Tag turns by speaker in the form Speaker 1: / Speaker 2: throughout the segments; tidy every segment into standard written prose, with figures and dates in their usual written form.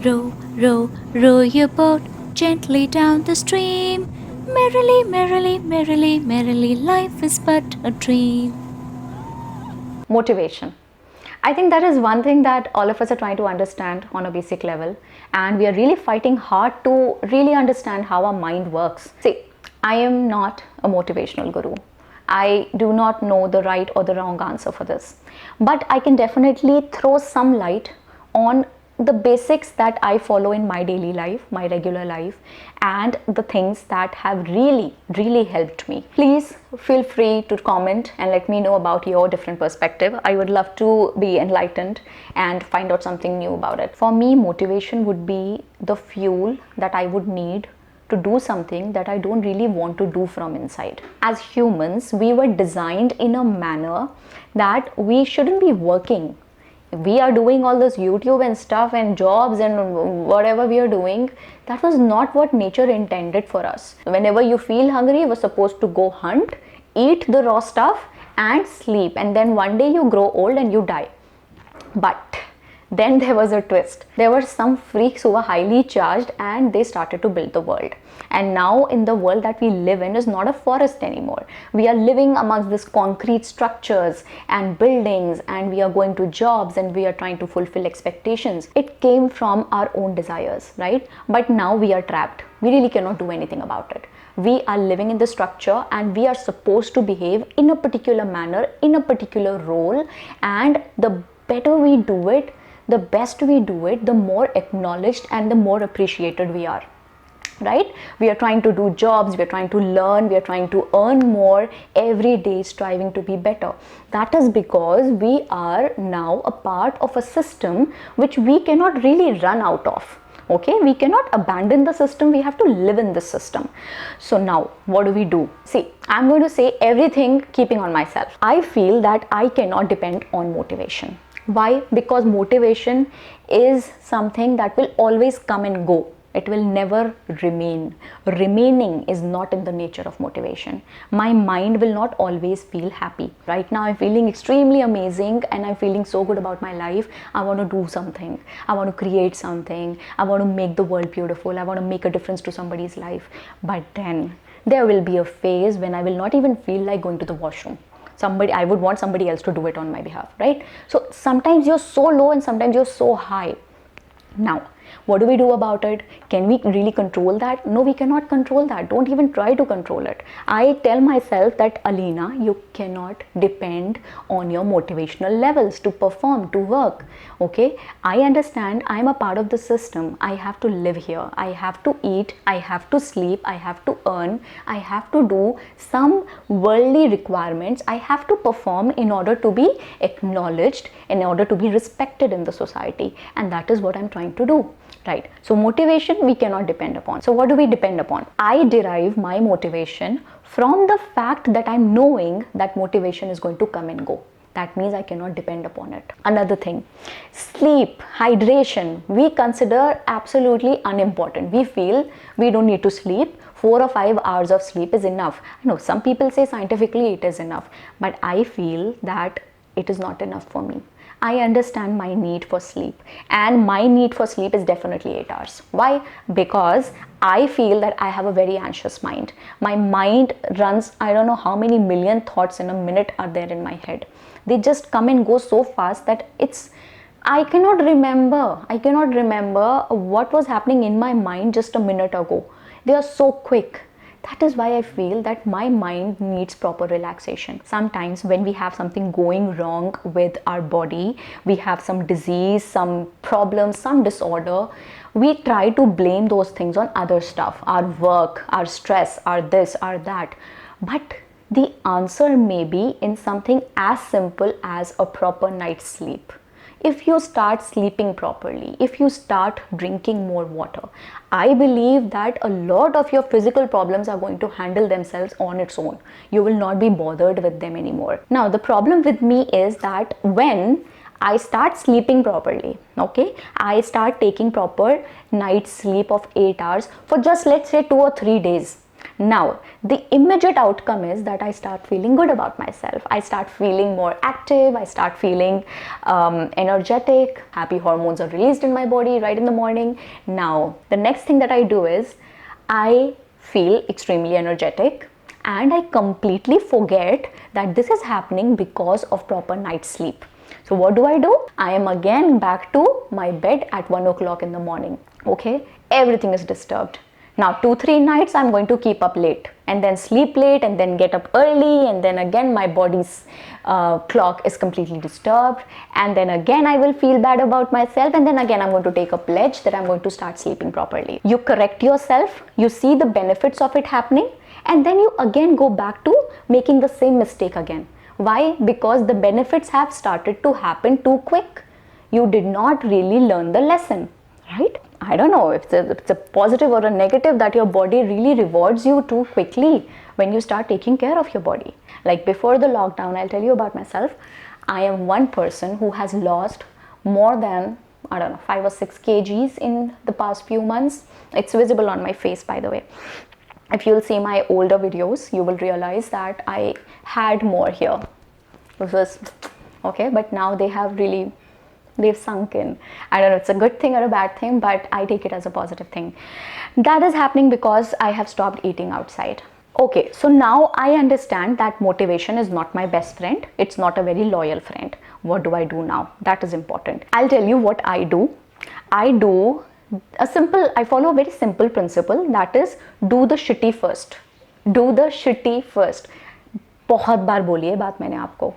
Speaker 1: Row, row, row your boat gently down the stream. Merrily, merrily, merrily, merrily, life is but a dream.
Speaker 2: Motivation. I think that is one thing that all of us are trying to understand on a basic level, and we are really fighting hard to really understand how our mind works. See, I am not a motivational guru. I do not know the right or the wrong answer for this, but I can definitely throw some light on the basics that I follow in my daily life, my regular life, and the things that have really helped me. Please feel free to comment and let me know about your different perspective. I would love to be enlightened and find out something new about it. For me, motivation would be the fuel that I would need to do something that I don't really want to do from inside. As humans, we were designed in a manner that we shouldn't be working. We are doing all this YouTube and stuff and jobs and whatever we are doing, that was not what nature intended for us. Whenever you feel hungry, you were supposed to go hunt, eat the raw stuff and sleep, and then one day you grow old and you die. But then there was a twist. There were some freaks who were highly charged and they started to build the world. And now in the world that we live in is not a forest anymore. We are living amongst this concrete structures and buildings, and we are going to jobs and we are trying to fulfill expectations. It came from our own desires, right? But now we are trapped. We really cannot do anything about it. We are living in the structure and we are supposed to behave in a particular manner, in a particular role, and the better we do it, the best we do it, the more acknowledged and the more appreciated we are, right? We are trying to do jobs, we are trying to learn, we are trying to earn more every day, striving to be better. That is because we are now a part of a system which we cannot really run out of. Okay, we cannot abandon the system, we have to live in this system. So now what do? See, I'm going to say everything keeping on myself. I feel that I cannot depend on motivation. Why? Because motivation is something that will always come and go. It will never remain. Remaining is not in the nature of motivation. My mind will not always feel happy. Right now I'm feeling extremely amazing and I'm feeling so good about my life. I want to do something. I want to create something. I want to make the world beautiful. I want to make a difference to somebody's life. But then there will be a phase when I will not even feel like going to the washroom. I would want somebody else to do it on my behalf, right? So sometimes you're so low and sometimes you're so high. Now, what do we do about it? Can we really control that? No, we cannot control that. Don't even try to control it. I tell myself that, Aleena, you cannot depend on your motivational levels to perform, to work. Okay, I understand I'm a part of the system. I have to live here. I have to eat. I have to sleep. I have to earn. I have to do some worldly requirements. I have to perform in order to be acknowledged, in order to be respected in the society. And that is what I'm trying to do. Right. So motivation we cannot depend upon. So what do we depend upon? I derive my motivation from the fact that I'm knowing that motivation is going to come and go. That means I cannot depend upon it. Another thing, sleep, hydration, we consider absolutely unimportant. We feel we don't need to sleep. 4 or 5 hours of sleep is enough. I know some people say scientifically it is enough, but I feel that it is not enough for me. I understand my need for sleep, and my need for sleep is definitely 8 hours. Why? Because I feel that I have a very anxious mind. My mind runs, I don't know how many million thoughts in a minute are there in my head. They just come and go so fast that I cannot remember what was happening in my mind just a minute ago. They are so quick. That is why I feel that my mind needs proper relaxation. Sometimes when we have something going wrong with our body, we have some disease, some problem, some disorder, we try to blame those things on other stuff, our work, our stress, our this, our that. But the answer may be in something as simple as a proper night's sleep. If you start sleeping properly, if you start drinking more water, I believe that a lot of your physical problems are going to handle themselves on its own. You will not be bothered with them anymore. Now, the problem with me is that when I start sleeping properly, okay, I start taking proper night sleep of 8 hours for just, let's say, 2 or 3 days, Now, the immediate outcome is that I start feeling good about myself. I start feeling more active. I start feeling energetic. Happy hormones are released in my body right in the morning. Now, the next thing that I do is I feel extremely energetic and I completely forget that this is happening because of proper night's sleep. So what do? I am again back to my bed at 1 o'clock in the morning. Okay, everything is disturbed. Now 2-3 nights I'm going to keep up late and then sleep late and then get up early, and then again my body's clock is completely disturbed, and then again I will feel bad about myself, and then again I'm going to take a pledge that I'm going to start sleeping properly. You correct yourself, you see the benefits of it happening, and then you again go back to making the same mistake again. Why? Because the benefits have started to happen too quick. You did not really learn the lesson, right? I don't know if it's a positive or a negative that your body really rewards you too quickly when you start taking care of your body. Like before the lockdown, I'll tell you about myself. I am one person who has lost more than, I don't know, 5 or 6 kgs in the past few months. It's visible on my face, by the way. If you'll see my older videos, you will realize that I had more here. It was okay, but now they've sunk in. I don't know, it's a good thing or a bad thing, but I take it as a positive thing. That is happening because I have stopped eating outside. Okay, so now I understand that motivation is not my best friend. It's not a very loyal friend. What do I do now? That is important. I'll tell you what I do. I follow a very simple principle, that is do the shitty first. Do the shitty first. बहुत बार बोली है बात मैंने आपको.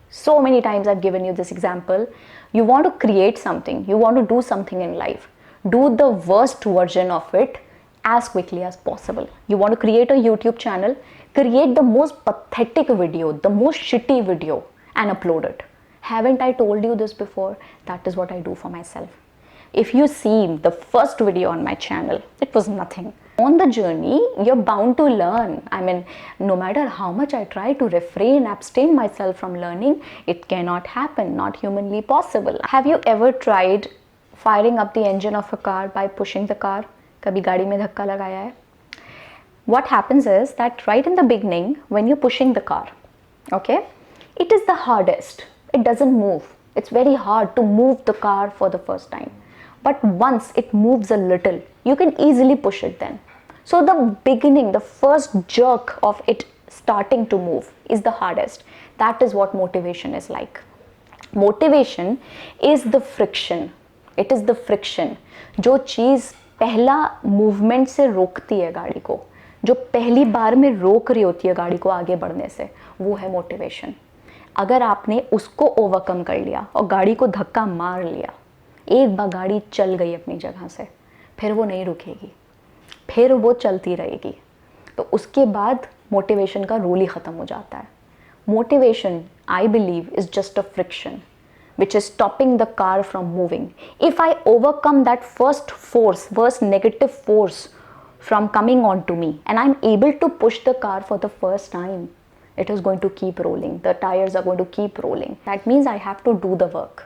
Speaker 2: So many times I've given you this example. You want to create something, you want to do something in life. Do the worst version of it as quickly as possible. You want to create a YouTube channel, create the most pathetic video, the most shitty video, and upload it. Haven't I told you this before? That is what I do for myself. If you see the first video on my channel, it was nothing. On the journey, you're bound to learn. I mean, no matter how much I try to abstain myself from learning, it cannot happen, not humanly possible. Have you ever tried firing up the engine of a car by pushing the car? कभी गाड़ी में धक्का लगाया है? What happens is that right in the beginning, when you're pushing the car, okay, it is the hardest. It doesn't move. It's very hard to move the car for the first time. But once it moves a little, you can easily push it then. So the beginning, the first jerk of it starting to move is the hardest. That is what motivation is like. Motivation is the friction. It is the friction. जो चीज़ पहला movement से रोकती है गाड़ी को, जो पहली बार में रोक रही होती है गाड़ी को आगे बढ़ने से, वो है मोटिवेशन. अगर आपने उसको ओवरकम कर लिया और गाड़ी को धक्का मार लिया, एक बार गाड़ी चल गई अपनी जगह से, फिर वो नहीं रुकेगी, फिर वो चलती रहेगी. तो उसके बाद मोटिवेशन का रोल ही ख़त्म हो जाता है. Motivation, I believe, is just a friction which is stopping the car from moving. If I overcome that first negative force from coming on to me, and I'm able to push the car for the first time, it is going to keep rolling. The tires are going to keep rolling. That means I have to do the work.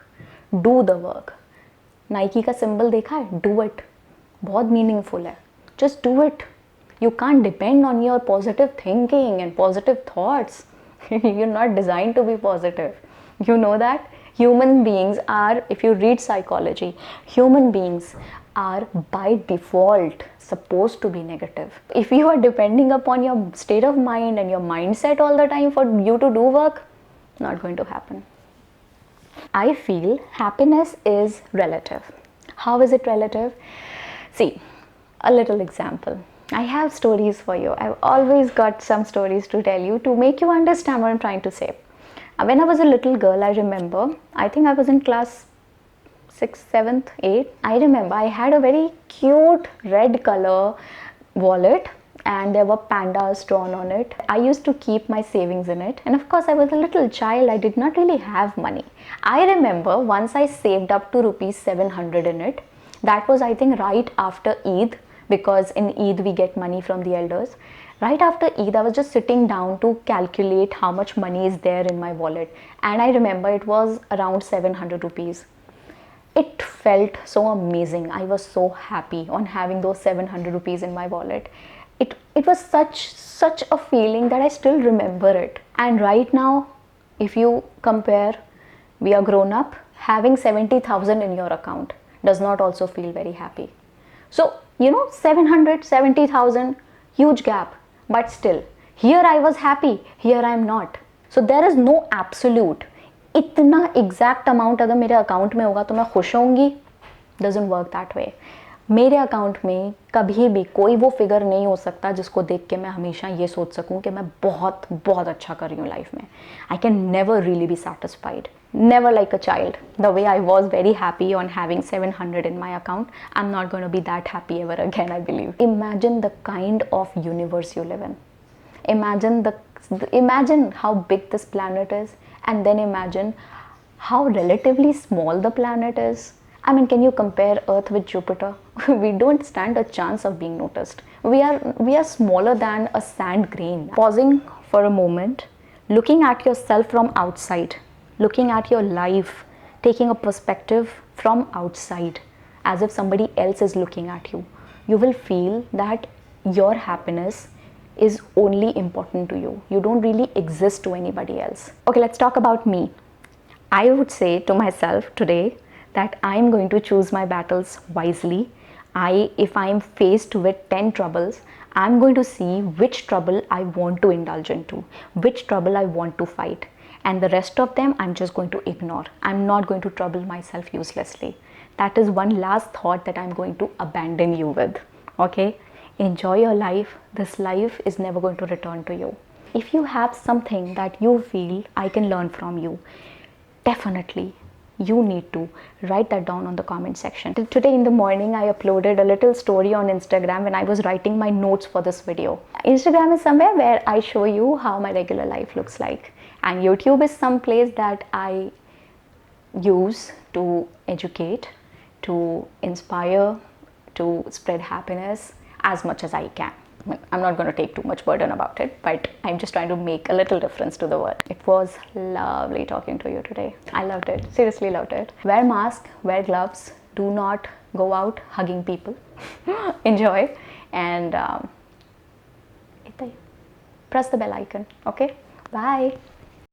Speaker 2: Do the work. Nike का symbol देखा है? Do it. बहुत meaningful है. Just do it. You can't depend on your positive thinking and positive thoughts. You're not designed to be positive. You know that? Human beings are, if you read psychology, human beings are by default supposed to be negative. If you are depending upon your state of mind and your mindset all the time for you to do work, not going to happen. I feel happiness is relative. How is it relative? See, a little example. I have stories for you. I've always got some stories to tell you to make you understand what I'm trying to say. When I was a little girl, I remember, I think I was in class 6th, 7th, 8th. I remember I had a very cute red color wallet and there were pandas drawn on it. I used to keep my savings in it, and of course I was a little child, I did not really have money. I remember once I saved up to rupees 700 in it. That was, I think, right after Eid, because in Eid we get money from the elders. Right after Eid, I was just sitting down to calculate how much money is there in my wallet, and I remember it was around 700 rupees. It felt so amazing. I was so happy on having those 700 rupees in my wallet. It was such a feeling that I still remember it. And right now, if you compare, we are grown up, having 70,000 in your account does not also feel very happy. So, 770,000, huge gap. But still, here I was happy, here I am not. So there is no absolute. इतना exact amount अगर मेरे account में होगा तो मैं खुश होंगी. Doesn't work that way. मेरे अकाउंट में कभी भी कोई वो फिगर नहीं हो सकता जिसको देख के मैं हमेशा ये सोच सकूं कि मैं बहुत बहुत अच्छा कर रही हूँ लाइफ में. I can never really be satisfied. Never like a child. The way I was very happy on having 700 in my account, I'm not going to be that happy ever again, I believe. Imagine the kind of universe you live in. Imagine how big this planet is, and then imagine how relatively small the planet is. I mean, can you compare Earth with Jupiter? We don't stand a chance of being noticed. We are smaller than a sand grain. Pausing for a moment, looking at yourself from outside, looking at your life, taking a perspective from outside, as if somebody else is looking at you, you will feel that your happiness is only important to you. You don't really exist to anybody else. Okay, let's talk about me. I would say to myself today that I'm going to choose my battles wisely. If I'm faced with 10 troubles, I'm going to see which trouble I want to indulge into, which trouble I want to fight, and the rest of them I'm just going to ignore. I'm not going to trouble myself uselessly. That is one last thought that I'm going to abandon you with. Okay? Enjoy your life. This life is never going to return to you. If you have something that you feel I can learn from you, definitely you need to write that down on the comment section. Today in the morning, I uploaded a little story on Instagram when I was writing my notes for this video. Instagram is somewhere where I show you how my regular life looks like, and YouTube is some place that I use to educate, to inspire, to spread happiness as much as I can. I'm not going to take too much burden about it, but I'm just trying to make a little difference to the world. It was lovely talking to you today. I loved it. Seriously loved it. Wear mask, wear gloves. Do not go out hugging people. Enjoy, and press the bell icon. Okay? Bye.